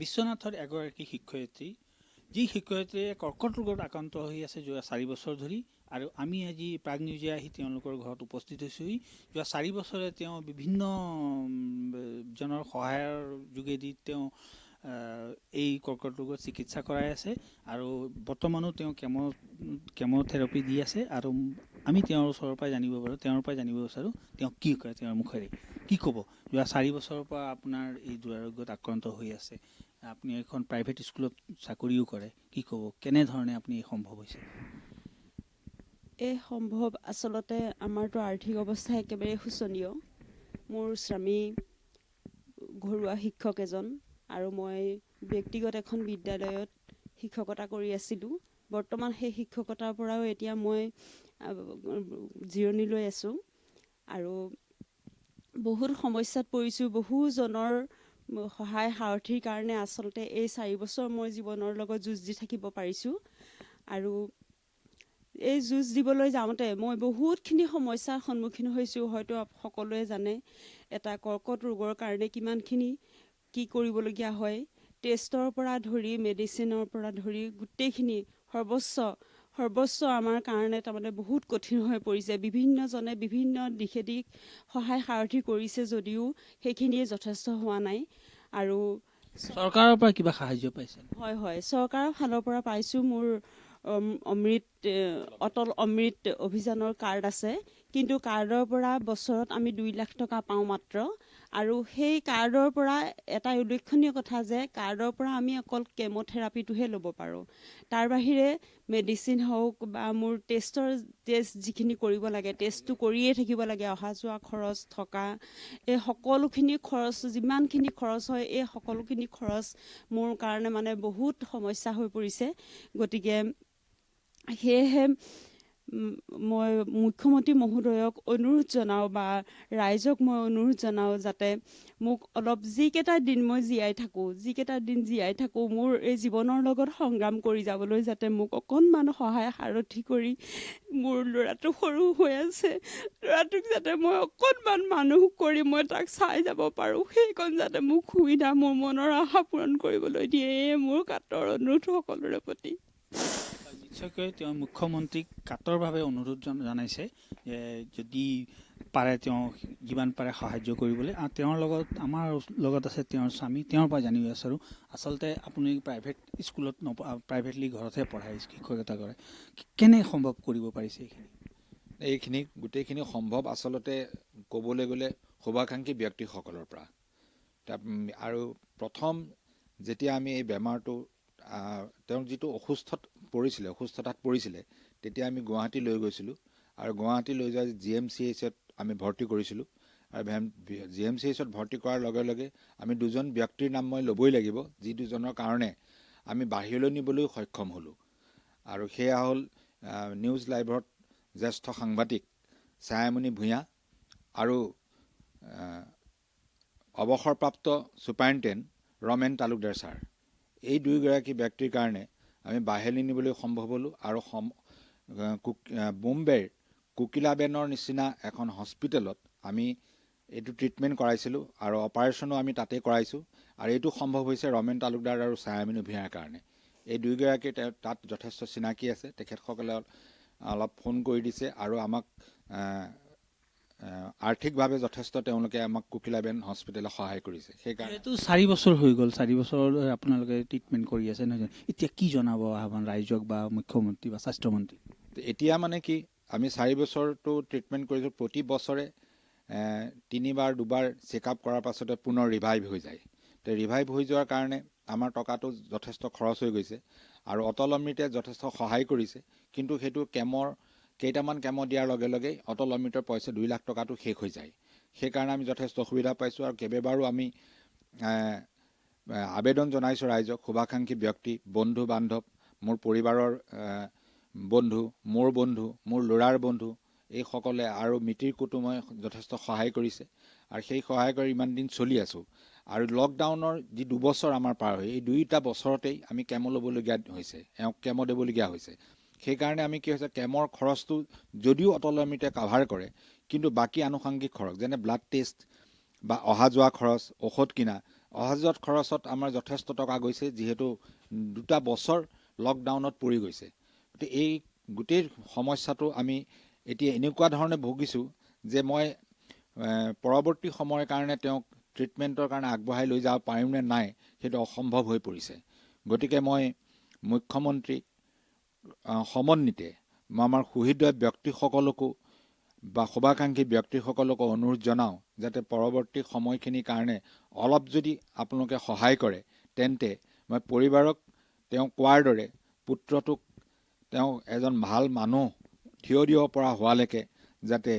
বিশ্বনাথৰ এগৰাকী শিক্ষয়িত্ৰী, যি শিক্ষয়িত্ৰীয়ে কৰ্কট ৰোগত আক্ৰান্ত হৈ আছে যোৱা 4 বছৰ ধৰি, আৰু আমি আজি প্ৰাগ নিউজে আহি তেওঁলোকৰ ঘৰত উপস্থিত হৈছোঁহি। যোৱা 4 বছৰে তেওঁ বিভিন্ন জনৰ সহায়ৰ যোগেদি তেওঁ এই কৰ্কট ৰোগৰ চিকিৎসা কৰাই আছে, আৰু বৰ্তমানো তেওঁ কেম'থেৰাপি দি আছে। আৰু আমি তেওঁৰ ওচৰৰ পৰাই জানিব বিচাৰোঁ তেওঁ কি কয়, তেওঁৰ মুখেৰে কি ক'ব। যোৱা 4 বছৰৰ পৰা আপোনাৰ এই দুৰাৰোগ্যত আক্ৰান্ত হৈ আছে, আপুনি এখন প্ৰাইভেট স্কুলত চাকৰিও কৰে, কি ক'ব, কেনেধৰণে আপুনি এই সম্ভৱ হৈছে? এই সম্ভৱ আচলতে আমাৰতো আৰ্থিক অৱস্থা একেবাৰে শোচনীয়। মোৰ স্বামী ঘৰুৱা শিক্ষক এজন, আৰু মই ব্যক্তিগত এখন বিদ্যালয়ত শিক্ষকতা কৰি আছিলোঁ। বৰ্তমান সেই শিক্ষকতাৰ পৰাও এতিয়া মই জিৰণি লৈ আছোঁ, আৰু বহুত সমস্যাত পৰিছোঁ। বহুজনৰ সহায় সাৰথিৰ কাৰণে আচলতে এই 4 বছৰ মই জীৱনৰ লগত যুঁজ দি থাকিব পাৰিছোঁ। আৰু এই যুঁজ দিবলৈ যাওঁতে মই বহুতখিনি সমস্যাৰ সন্মুখীন হৈছোঁ। হয়তো সকলোৱে জানে এটা কৰ্কট ৰোগৰ কাৰণে কিমানখিনি কি কৰিবলগীয়া হয়। টেষ্টৰ পৰা ধৰি মেডিচিনৰ পৰা ধৰি গোটেইখিনি সৰ্বস্ব আমাৰ কাৰণে তাৰমানে বহুত কঠিন হৈ পৰিছে। বিভিন্নজনে বিভিন্ন দিশেদি সহায় সাৰথি কৰিছে যদিও সেইখিনিয়ে যথেষ্ট হোৱা নাই। আৰু চৰকাৰৰ পৰা কিবা সাহায্য পাইছে? হয়, চৰকাৰৰ ফালৰ পৰা পাইছোঁ। মোৰ অটল অমৃত অভিযানৰ কাৰ্ড আছে, কিন্তু কাৰ্ডৰ পৰা বছৰত আমি 2 লাখ টকা পাওঁ মাত্ৰ। আৰু সেই কাৰ্ডৰ পৰা এটাই উল্লেখনীয় কথা যে কাৰ্ডৰ পৰা আমি অকল কেম'থেৰাপিটোহে ল'ব পাৰোঁ। তাৰ বাহিৰে মেডিচিন হওক বা মোৰ টেষ্ট যিখিনি কৰিব লাগে, টেষ্টটো কৰিয়ে থাকিব লাগে। অহা যোৱা খৰচ, থকা, এই সকলোখিনি খৰচ, যিমানখিনি খৰচ হয় এই সকলোখিনি খৰচ মোৰ কাৰণে মানে বহুত সমস্যা হৈ পৰিছে। গতিকে সেয়েহে মই মুখ্যমন্ত্ৰী মহোদয়ক অনুৰোধ জনাওঁ বা ৰাইজক মই অনুৰোধ জনাওঁ যাতে মোক অলপ যিকেইটা দিন মই জীয়াই থাকোঁ মোৰ এই জীৱনৰ লগত সংগ্ৰাম কৰি যাবলৈ যাতে মোক অকণমান সহায় সাৰথি কৰি, মোৰ ল'ৰাটো সৰু হৈ আছে, ল'ৰাটোক যাতে মই অকণমান মানুহ কৰি মই তাক চাই যাব পাৰোঁ, সেইকণ যাতে মোক সুবিধা, মোৰ মনৰ আশা পূৰণ কৰিবলৈ দিয়ে, এয়ে মোৰ কাতৰ অনুৰোধ সকলোৰে প্ৰতি। নিশ্চয়কৈ তেওঁ মুখ্যমন্ত্ৰীক কাতৰভাৱে অনুৰোধ জনাইছে যে যদি পাৰে তেওঁ যিমান পাৰে সাহায্য কৰিবলৈ। তেওঁৰ লগত আমাৰ লগত আছে তেওঁৰ স্বামী, তেওঁৰ পৰা জানিব বিচাৰোঁ আচলতে আপুনি প্ৰাইভেট স্কুলত প্ৰাইভেটলি ঘৰতহে পঢ়ায়, শিক্ষকতা কৰে, কেনে সম্ভৱ কৰিব পাৰিছে এইখিনি? এইখিনি গোটেইখিনি সম্ভৱ আচলতে ক'বলৈ গ'লে শুভাকাংক্ষী ব্যক্তিসকলৰ পৰা। আৰু প্ৰথম যেতিয়া আমি এই বেমাৰটো তেওঁ যিটো অসুস্থতাত পৰিছিলে তেতিয়া আমি গুৱাহাটী লৈ গৈছিলোঁ, আৰু গুৱাহাটী লৈ যোৱা GMCHত আমি ভৰ্তি কৰিছিলোঁ। আৰু GMCHত ভৰ্তি কৰাৰ লগে লগে আমি 2জন ব্যক্তিৰ নাম মই ল'বই লাগিব, যি 2জনৰ কাৰণে আমি বাহিৰলৈ নিবলৈও সক্ষম হ'লোঁ। আৰু সেয়া হ'ল নিউজ লাইভত জ্যেষ্ঠ সাংবাদিক ছায়ামণি ভূঞা আৰু অৱসৰপ্ৰাপ্ত ছুপাৰিনটেণ্ট ৰমেন তালুকদাৰ ছাৰ। এই 2গৰাকী ব্যক্তিৰ কাৰণে আমি বাহিৰলৈ নিবলৈ সম্ভৱ হ'লোঁ। আৰু বোম্বেৰ কোকিলাবেনৰ নিচিনা এখন হস্পিটেলত আমি এইটো ট্ৰিটমেণ্ট কৰাইছিলোঁ, আৰু অপাৰেশ্যনো আমি তাতে কৰাইছোঁ। আৰু এইটো সম্ভৱ হৈছে ৰমেন তালুকদাৰ আৰু ছায়ামণি ভূঞাৰ কাৰণে। এই 2গৰাকীৰ তাত যথেষ্ট চিনাকি আছে, তেখেতসকলে অলপ ফোন কৰি দিছে, আৰু আমাক আৰ্থিকভাৱে যথেষ্ট তেওঁলোকে আমাক কোকিলাবেন হস্পিটেলত সহায় কৰিছে। সেইকাৰণে এইটো 4 বছৰ হৈ গ'ল, 4 বছৰ আপোনালোকে ট্ৰিটমেণ্ট কৰি আছে নহয়, এতিয়া কি জনাব আহ্বান ৰাইজক বা মুখ্যমন্ত্ৰী বা স্বাস্থ্যমন্ত্ৰী? এতিয়া মানে কি, আমি 4 বছৰটো ট্ৰিটমেণ্ট কৰিছোঁ। প্ৰতি বছৰে 3বাৰ 2বাৰ চেকআপ কৰাৰ পাছতে পুনৰ ৰিভাইভ হৈ যায়। ৰিভাইভ হৈ যোৱাৰ কাৰণে আমাৰ টকাটো যথেষ্ট খৰচ হৈ গৈছে, আৰু অটল অমৃতে যথেষ্ট সহায় কৰিছে। কিন্তু সেইটো কেইটামান কেমো দিয়াৰ লগে লগেই অটল অমৃতৰ পইচা 2 লাখ টকাটো শেষ হৈ যায়। সেইকাৰণে আমি যথেষ্ট অসুবিধা পাইছোঁ। আৰু কেইবাবাৰো আমি আবেদন জনাইছোঁ ৰাইজক, শুভাকাংক্ষী ব্যক্তি, বন্ধু বান্ধৱ, মোৰ পৰিবাৰৰ বন্ধু, মোৰ ল'ৰাৰ বন্ধু, এইসকলে আৰু মিতিৰ কুটুমে যথেষ্ট সহায় কৰিছে। আৰু সেই সহায় কৰি ইমান দিন চলি আছোঁ। আৰু লকডাউনৰ যি 2 বছৰ আমাৰ পাৰ হৈ, এই 2টা বছৰতেই আমি কেমো ল'বলগীয়া হৈছে, এওঁক কেমো দিবলগীয়া হৈছে। সেইকাৰণে আমি কি হৈছে, কেমৰ খৰচটো যদিও অটল অমৃতে কাভাৰ কৰে, কিন্তু বাকী আনুষংগিক খৰচ যেনে ব্লাড টেষ্ট বা অহা যোৱা খৰচ, ঔষধ কিনা, অহা যোৱাত খৰচত আমাৰ যথেষ্ট টকা গৈছে, যিহেতু 2টা বছৰ লকডাউনত পৰি গৈছে। গতিকে এই গোটেই সমস্যাটো আমি এতিয়া এনেকুৱা ধৰণে ভুগিছোঁ যে মই পৰৱৰ্তী সময়ৰ কাৰণে তেওঁক ট্ৰিটমেণ্টৰ কাৰণে আগবঢ়াই লৈ যাব পাৰিম নে নাই সেইটো অসম্ভৱ হৈ পৰিছে। গতিকে মই মুখ্যমন্ত্ৰীক সমন্বিতে মই আমাৰ সুহৃদয় ব্যক্তিসকলকো বা শুভাকাংক্ষী ব্যক্তিসকলকো অনুৰোধ জনাওঁ যাতে পৰৱৰ্তী সময়খিনিৰ কাৰণে অলপ যদি আপোনালোকে সহায় কৰে, তেন্তে মই পৰিবাৰক তেওঁ কোৱাৰ দৰে পুত্ৰটোক তেওঁ এজন ভাল মানুহ থিয় দিব পৰা হোৱালৈকে যাতে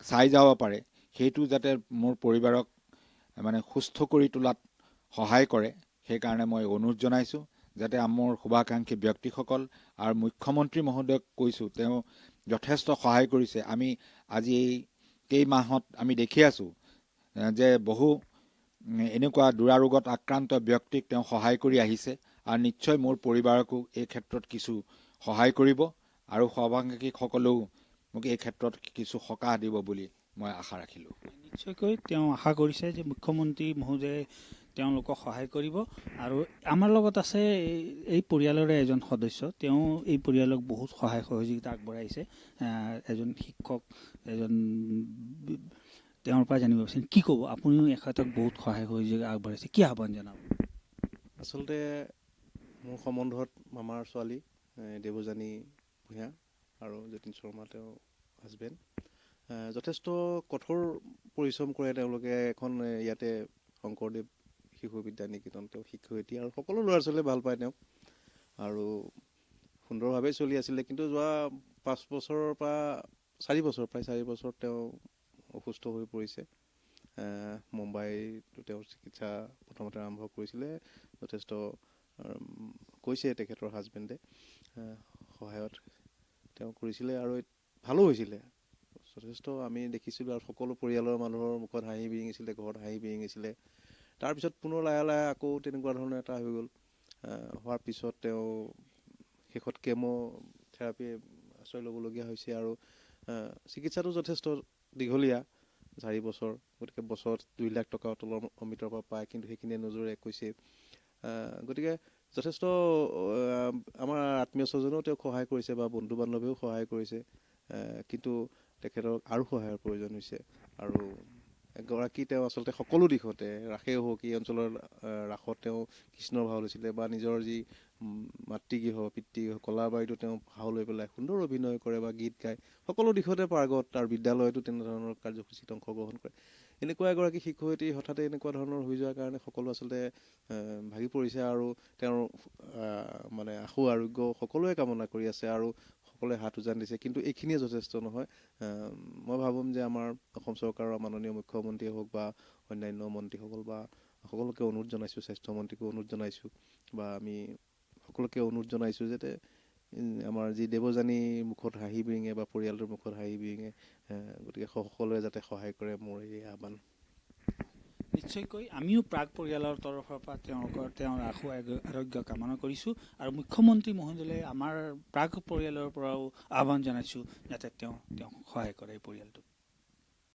চাই যাব পাৰে, সেইটো যাতে মোৰ পৰিবাৰক মানে সুস্থ কৰি তোলাত সহায় কৰে, সেইকাৰণে মই অনুৰোধ জনাইছোঁ। যাতে মোৰ শুভাকাংক্ষী ব্যক্তিসকল আৰু মুখ্যমন্ত্ৰী মহোদয়ক কৈছোঁ, তেওঁ যথেষ্ট সহায় কৰিছে। আমি আজি এই কেইমাহত আমি দেখি আছোঁ যে বহু এনেকুৱা দুৰাৰোগত আক্ৰান্ত ব্যক্তিক তেওঁ সহায় কৰি আহিছে, আৰু নিশ্চয় মোৰ পৰিবাৰকো এই ক্ষেত্ৰত কিছু সহায় কৰিব, আৰু শুভাকাংক্ষীসকলেও মোক এই ক্ষেত্ৰত কিছু সকাহ দিব বুলি মই আশা ৰাখিলোঁ। নিশ্চয়কৈ তেওঁ আশা কৰিছে যে মুখ্যমন্ত্ৰী মহোদয়ে তেওঁলোকক সহায় কৰিব। আৰু আমাৰ লগত আছে এই পৰিয়ালৰে এজন সদস্য, তেওঁ এই পৰিয়ালক বহুত সহায় সহযোগিতা আগবঢ়াইছে। এজন শিক্ষক, এজন তেওঁৰ পৰা জানিব বিচাৰিম, কি ক'ব? আপুনিও এখেতক বহুত সহায় সহযোগিতা আগবঢ়াইছে, কি আহ্বান জনাব? আচলতে মোৰ সম্বন্ধত মামাৰ ছোৱালী দেৱযানী ভূঞা আৰু যতীন শৰ্মা তেওঁ হাজবেণ্ড, যথেষ্ট কঠোৰ পৰিশ্ৰম কৰে তেওঁলোকে। এখন ইয়াতে শংকৰদেৱ শিশু বিদ্যা নিকেতন তেওঁ শিক্ষয়িত্ৰী, আৰু সকলো ল'ৰা ছোৱালীয়ে ভাল পায় তেওঁক, আৰু সুন্দৰভাৱেই চলি আছিলে। কিন্তু যোৱা 5 বছৰৰ পৰা 4 বছৰ, প্ৰায় 4 বছৰ তেওঁ অসুস্থ হৈ পৰিছে। মুম্বাইতো তেওঁৰ চিকিৎসা প্ৰথমতে আৰম্ভ কৰিছিলে, যথেষ্ট কৈছে তেখেতৰ হাজবেণ্ডে সহায়ত তেওঁ কৰিছিলে, আৰু ভালো হৈছিলে যথেষ্ট। আমি দেখিছিলোঁ আৰু সকলো পৰিয়ালৰ মানুহৰ মুখত হাঁহি বিৰিঙিছিলে, ঘৰত হাঁহি বিৰিঙিছিলে। তাৰপিছত পুনৰ লাহে লাহে আকৌ তেনেকুৱা ধৰণৰ এটা হৈ গ'ল। হোৱাৰ পিছত তেওঁ শেষত কেমো থেৰাপি আশ্ৰয় ল'বলগীয়া হৈছে, আৰু চিকিৎসাটো যথেষ্ট দীঘলীয়া, 4 বছৰ। গতিকে বছৰত 2 লাখ টকা তলৰ অমিতৰ পৰা পায়, কিন্তু সেইখিনিয়ে নোজোৰে কৈছে। গতিকে যথেষ্ট আমাৰ আত্মীয় স্বজনেও তেওঁক সহায় কৰিছে বা বন্ধু বান্ধৱেও সহায় কৰিছে, কিন্তু তেখেতক আৰু সহায়ৰ প্ৰয়োজন হৈছে। আৰু এগৰাকী তেওঁ আচলতে সকলো দিশতে, ৰাসেই হওক, এই অঞ্চলৰ ৰাসত তেওঁ কৃষ্ণৰ ভাও লৈছিলে, বা নিজৰ যি মাতৃগৃহ পিতৃগৃহ কলাবাৰীতো তেওঁ ভাও লৈ পেলাই সুন্দৰ অভিনয় কৰে বা গীত গায়, সকলো দিশতে পাৰ্গত। তাৰ বিদ্যালয়তো তেনেধৰণৰ কাৰ্যসূচীত অংশগ্ৰহণ কৰে। এনেকুৱা এগৰাকী শিক্ষয়িত্ৰী হঠাতে এনেকুৱা ধৰণৰ হৈ যোৱাৰ কাৰণে সকলো আচলতে ভাগি পৰিছে, আৰু তেওঁৰ মানে আশু আৰোগ্য সকলোৱে কামনা কৰি আছে, আৰু সকলোৱে হাত উজান দিছে। কিন্তু এইখিনিয়ে যথেষ্ট নহয়। মই ভাবোঁ যে আমাৰ অসম চৰকাৰৰ মাননীয় মুখ্যমন্ত্ৰীয়ে হওক বা অন্যান্য মন্ত্ৰীসকল, বা সকলোকে অনুৰোধ জনাইছোঁ, স্বাস্থ্যমন্ত্ৰীকো অনুৰোধ জনাইছোঁ, বা আমি সকলোকে অনুৰোধ জনাইছোঁ যাতে আমাৰ যি দেৱযানীৰ মুখত হাঁহি বিৰিঙে বা পৰিয়ালটোৰ মুখত হাঁহি বিৰিঙে, গতিকে সকলোৱে যাতে সহায় কৰে, মোৰ এই আহ্বান। নিশ্চয়কৈ আমিও প্ৰাগ পৰিয়ালৰ তৰফৰ পৰা তেওঁৰ আশু আৰোগ্য কামনা কৰিছোঁ, আৰু মুখ্যমন্ত্ৰী মহোদয়ে আমাৰ প্ৰাগ পৰিয়ালৰ পৰাও আহ্বান জনাইছোঁ যাতে তেওঁ সহায় কৰে এই পৰিয়ালটোক।